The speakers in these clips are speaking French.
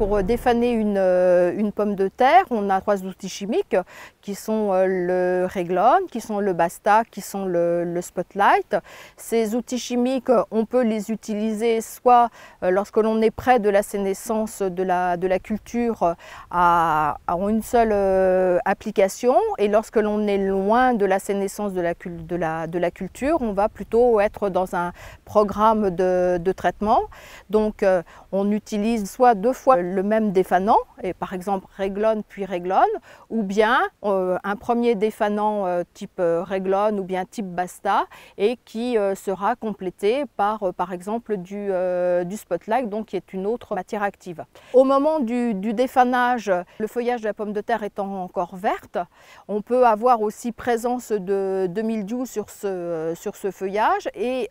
Pour défaner une pomme de terre, on a 3 outils chimiques qui sont le Reglone, qui sont le Basta, qui sont le Spotlight. Ces outils chimiques, on peut les utiliser soit lorsque l'on est près de la sénescence de la culture à une seule application, et lorsque l'on est loin de la sénescence de la culture, on va plutôt être dans un programme de traitement. Donc on utilise soit 2 fois le même défanant, et par exemple Reglone puis Reglone, ou bien un premier défanant type Reglone ou bien type Basta, et qui sera complété par exemple du Spotlight, donc qui est une autre matière active. Au moment du défanage, le feuillage de la pomme de terre étant encore verte, on peut avoir aussi présence de mildiou sur ce feuillage, et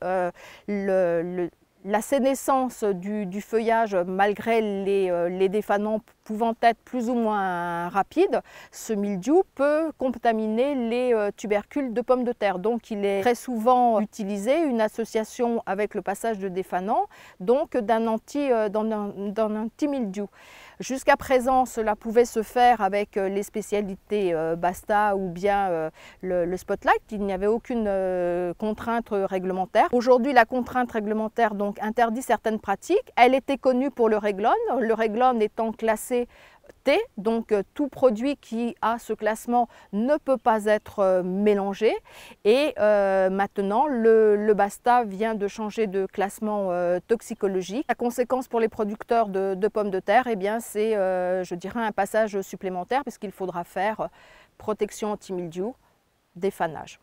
la sénescence du feuillage, malgré les défanants pouvant être plus ou moins rapides, ce mildiou peut contaminer les tubercules de pommes de terre. Donc il est très souvent utilisé une association avec le passage de défanant, donc d'un anti-mildiou. Jusqu'à présent, cela pouvait se faire avec les spécialités Basta ou bien le Spotlight. Il n'y avait aucune contrainte réglementaire. Aujourd'hui, la contrainte réglementaire donc interdit certaines pratiques. Elle était connue pour le Reglone étant classé T, donc tout produit qui a ce classement ne peut pas être mélangé, et maintenant le Basta vient de changer de classement toxicologique. La conséquence pour les producteurs de pommes de terre, eh bien c'est je dirais un passage supplémentaire, puisqu'il faudra faire protection anti-mildiou, défanage.